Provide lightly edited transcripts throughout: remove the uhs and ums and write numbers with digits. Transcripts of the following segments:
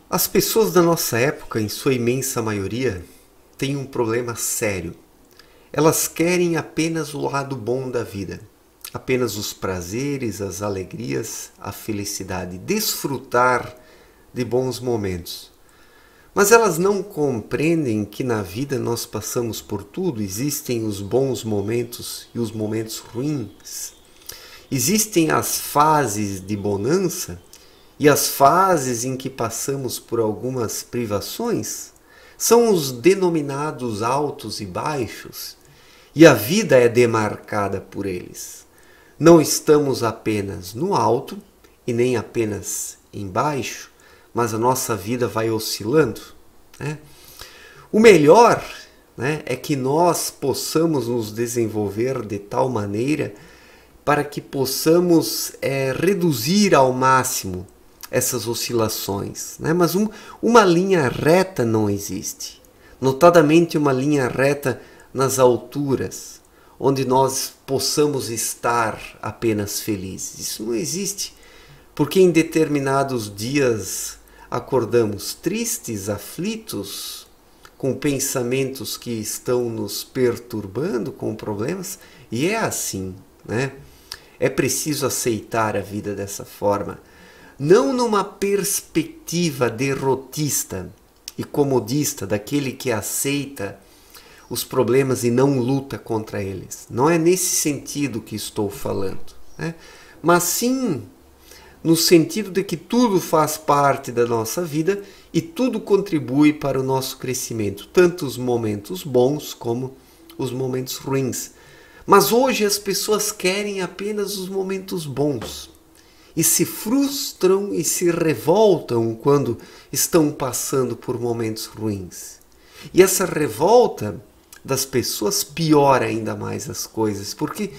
As pessoas da nossa época, em sua imensa maioria, têm um problema sério. Elas querem apenas o lado bom da vida, apenas os prazeres, as alegrias, a felicidade, desfrutar de bons momentos. Mas elas não compreendem que na vida nós passamos por tudo, existem os bons momentos e os momentos ruins. Existem as fases de bonança e as fases em que passamos por algumas privações. São os denominados altos e baixos, e a vida é demarcada por eles. Não estamos apenas no alto e nem apenas embaixo, mas a nossa vida vai oscilando, né? O melhor, né, é que nós possamos nos desenvolver de tal maneira para que possamos reduzir ao máximo essas oscilações, né? Mas uma linha reta não existe, notadamente uma linha reta nas alturas, onde nós possamos estar apenas felizes. Isso não existe, porque em determinados dias acordamos tristes, aflitos, com pensamentos que estão nos perturbando, com problemas, e é assim, né? É preciso aceitar a vida dessa forma, não numa perspectiva derrotista e comodista daquele que aceita os problemas e não luta contra eles. Não é nesse sentido que estou falando, né? Mas sim no sentido de que tudo faz parte da nossa vida e tudo contribui para o nosso crescimento, tanto os momentos bons como os momentos ruins. Mas hoje as pessoas querem apenas os momentos bons e se frustram e se revoltam quando estão passando por momentos ruins. E essa revolta das pessoas piora ainda mais as coisas, porque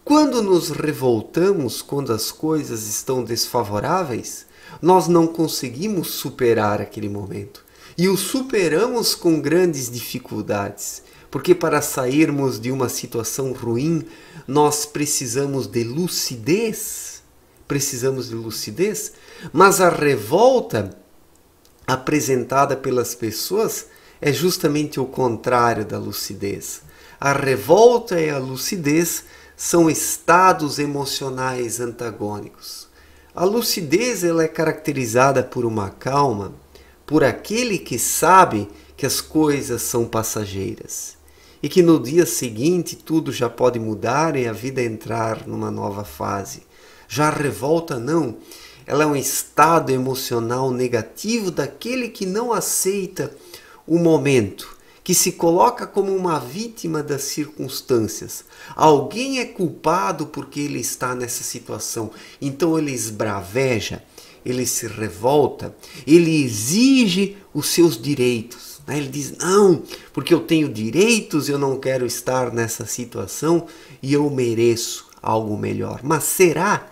quando nos revoltamos, quando as coisas estão desfavoráveis, nós não conseguimos superar aquele momento. E o superamos com grandes dificuldades, porque para sairmos de uma situação ruim, nós precisamos de lucidez. Mas a revolta apresentada pelas pessoas é justamente o contrário da lucidez. A revolta e a lucidez são estados emocionais antagônicos. A lucidez ela é caracterizada por uma calma, por aquele que sabe que as coisas são passageiras e que no dia seguinte tudo já pode mudar e a vida entrar numa nova fase. Já a revolta não, ela é um estado emocional negativo daquele que não aceita o momento, que se coloca como uma vítima das circunstâncias. Alguém é culpado porque ele está nessa situação, então ele esbraveja, ele se revolta, ele exige os seus direitos. Ele diz, não, porque eu tenho direitos, eu não quero estar nessa situação e eu mereço algo melhor. Mas será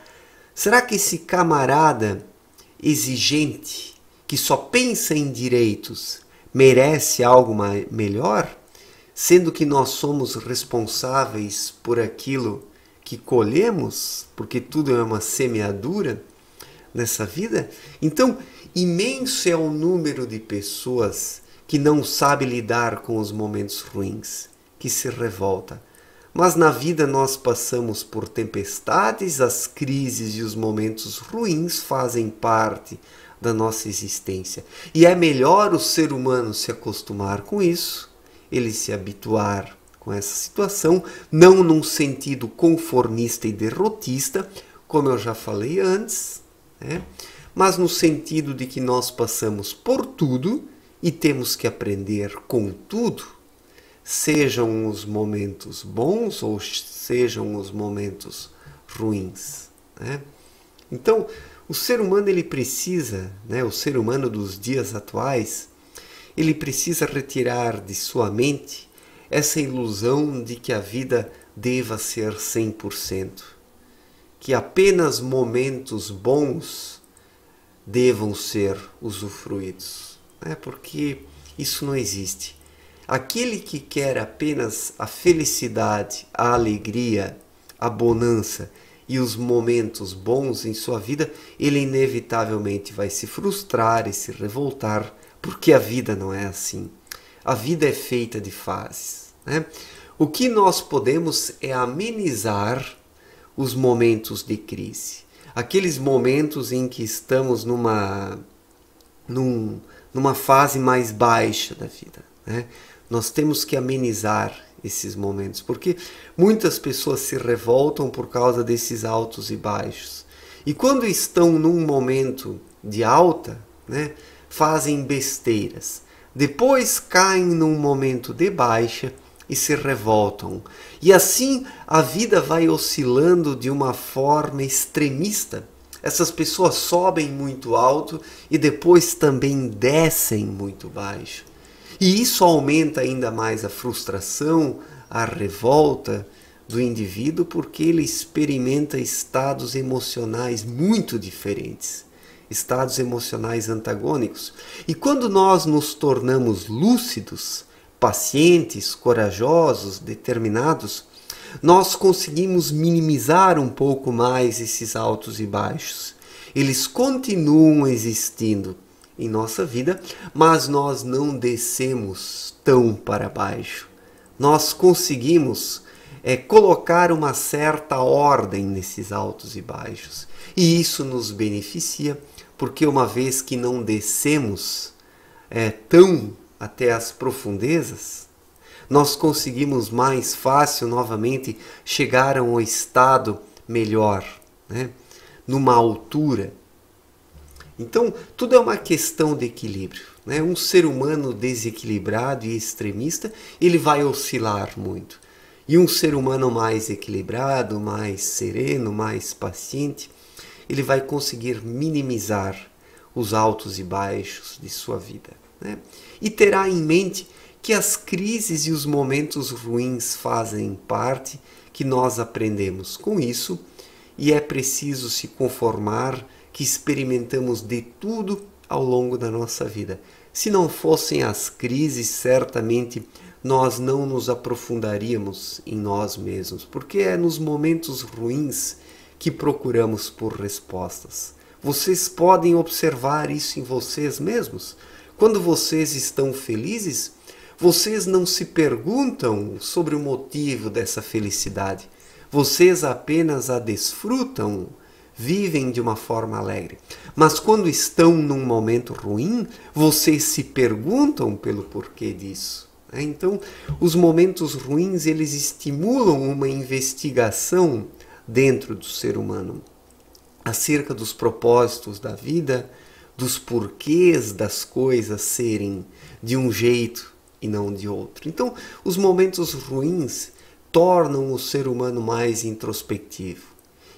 que esse camarada exigente, que só pensa em direitos, merece algo melhor, sendo que nós somos responsáveis por aquilo que colhemos, porque tudo é uma semeadura nessa vida? Então, imenso é o número de pessoas que não sabe lidar com os momentos ruins, que se revolta. Mas na vida nós passamos por tempestades, as crises e os momentos ruins fazem parte da nossa existência. E é melhor o ser humano se acostumar com isso, ele se habituar com essa situação, não num sentido conformista e derrotista, como eu já falei antes, né? Mas no sentido de que nós passamos por tudo e temos que aprender com tudo, sejam os momentos bons ou sejam os momentos ruins, né? Então, o ser humano ele precisa, né, o ser humano dos dias atuais, ele precisa retirar de sua mente essa ilusão de que a vida deva ser 100%, que apenas momentos bons devam ser usufruídos, né? Porque isso não existe. Aquele que quer apenas a felicidade, a alegria, a bonança e os momentos bons em sua vida, ele inevitavelmente vai se frustrar e se revoltar, porque a vida não é assim. A vida é feita de fases, né? O que nós podemos é amenizar os momentos de crise. Aqueles momentos em que estamos numa fase mais baixa da vida, né? Nós temos que amenizar esses momentos, porque muitas pessoas se revoltam por causa desses altos e baixos. E quando estão num momento de alta, né, fazem besteiras. Depois caem num momento de baixa e se revoltam. E assim a vida vai oscilando de uma forma extremista. Essas pessoas sobem muito alto e depois também descem muito baixo. E isso aumenta ainda mais a frustração, a revolta do indivíduo, porque ele experimenta estados emocionais muito diferentes, estados emocionais antagônicos. E quando nós nos tornamos lúcidos, pacientes, corajosos, determinados, nós conseguimos minimizar um pouco mais esses altos e baixos. Eles continuam existindo em nossa vida, mas nós não descemos tão para baixo. Nós conseguimos colocar uma certa ordem nesses altos e baixos. E isso nos beneficia, porque uma vez que não descemos tão até as profundezas, nós conseguimos mais fácil novamente chegar a um estado melhor, né? Numa altura. Então, tudo é uma questão de equilíbrio, né? Um ser humano desequilibrado e extremista, ele vai oscilar muito. E um ser humano mais equilibrado, mais sereno, mais paciente, ele vai conseguir minimizar os altos e baixos de sua vida, né? E terá em mente que as crises e os momentos ruins fazem parte, que nós aprendemos com isso, e é preciso se conformar que experimentamos de tudo ao longo da nossa vida. Se não fossem as crises, certamente nós não nos aprofundaríamos em nós mesmos, porque é nos momentos ruins que procuramos por respostas. Vocês podem observar isso em vocês mesmos. Quando vocês estão felizes, vocês não se perguntam sobre o motivo dessa felicidade. Vocês apenas a desfrutam, vivem de uma forma alegre. Mas quando estão num momento ruim, vocês se perguntam pelo porquê disso. Então, os momentos ruins, eles estimulam uma investigação dentro do ser humano acerca dos propósitos da vida, dos porquês das coisas serem de um jeito e não de outro. Então, os momentos ruins tornam o ser humano mais introspectivo.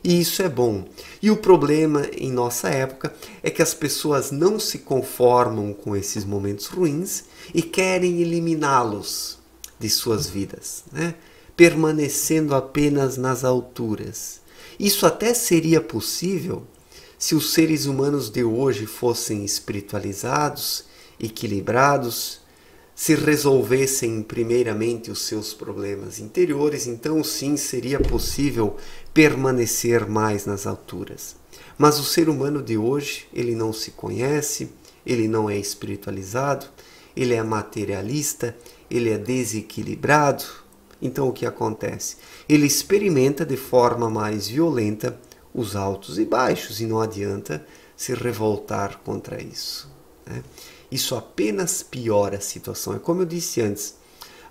E isso é bom. E o problema em nossa época é que as pessoas não se conformam com esses momentos ruins e querem eliminá-los de suas vidas, né? Permanecendo apenas nas alturas. Isso até seria possível se os seres humanos de hoje fossem espiritualizados, equilibrados, se resolvessem primeiramente os seus problemas interiores, então sim seria possível permanecer mais nas alturas. Mas o ser humano de hoje, ele não se conhece, ele não é espiritualizado, ele é materialista, ele é desequilibrado. Então o que acontece? Ele experimenta de forma mais violenta os altos e baixos e não adianta se revoltar contra isso, né? Isso apenas piora a situação. É como eu disse antes,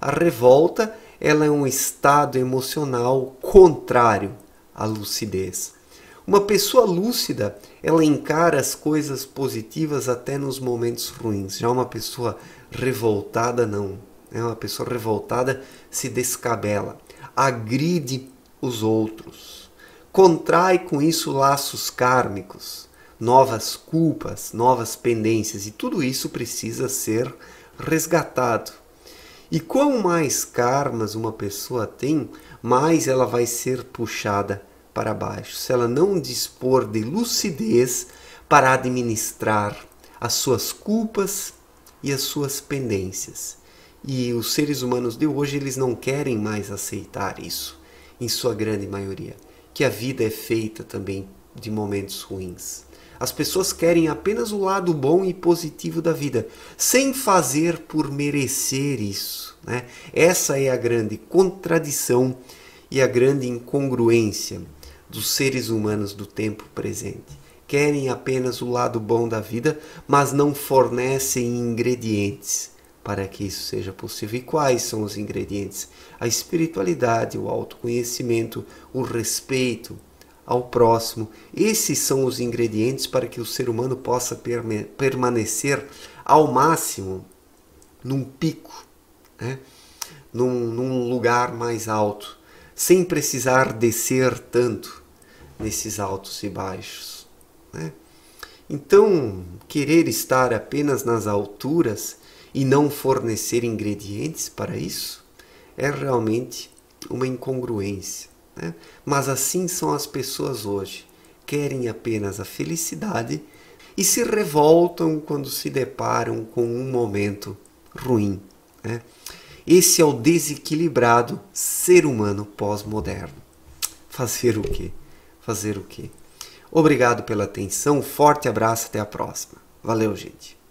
a revolta ela é um estado emocional contrário à lucidez. Uma pessoa lúcida, ela encara as coisas positivas até nos momentos ruins. Já uma pessoa revoltada, não. Uma pessoa revoltada se descabela, agride os outros, contrai com isso laços kármicos, novas culpas, novas pendências, e tudo isso precisa ser resgatado. E quanto mais karmas uma pessoa tem, mais ela vai ser puxada para baixo, se ela não dispor de lucidez para administrar as suas culpas e as suas pendências. E os seres humanos de hoje, eles não querem mais aceitar isso, em sua grande maioria. que a vida é feita também de momentos ruins. As pessoas querem apenas o lado bom e positivo da vida, sem fazer por merecer isso, né? Essa é a grande contradição e a grande incongruência dos seres humanos do tempo presente. Querem apenas o lado bom da vida, mas não fornecem ingredientes para que isso seja possível. E quais são os ingredientes? A espiritualidade, o autoconhecimento, o respeito ao próximo. Esses são os ingredientes para que o ser humano possa permanecer ao máximo num pico, né? num lugar mais alto, sem precisar descer tanto nesses altos e baixos, né? Então, querer estar apenas nas alturas e não fornecer ingredientes para isso é realmente uma incongruência, né? Mas assim são as pessoas hoje. Querem apenas a felicidade e se revoltam quando se deparam com um momento ruim, né? Esse é o desequilibrado ser humano pós-moderno. Fazer o quê? Fazer o quê? Obrigado pela atenção, forte abraço, até a próxima. Valeu, gente.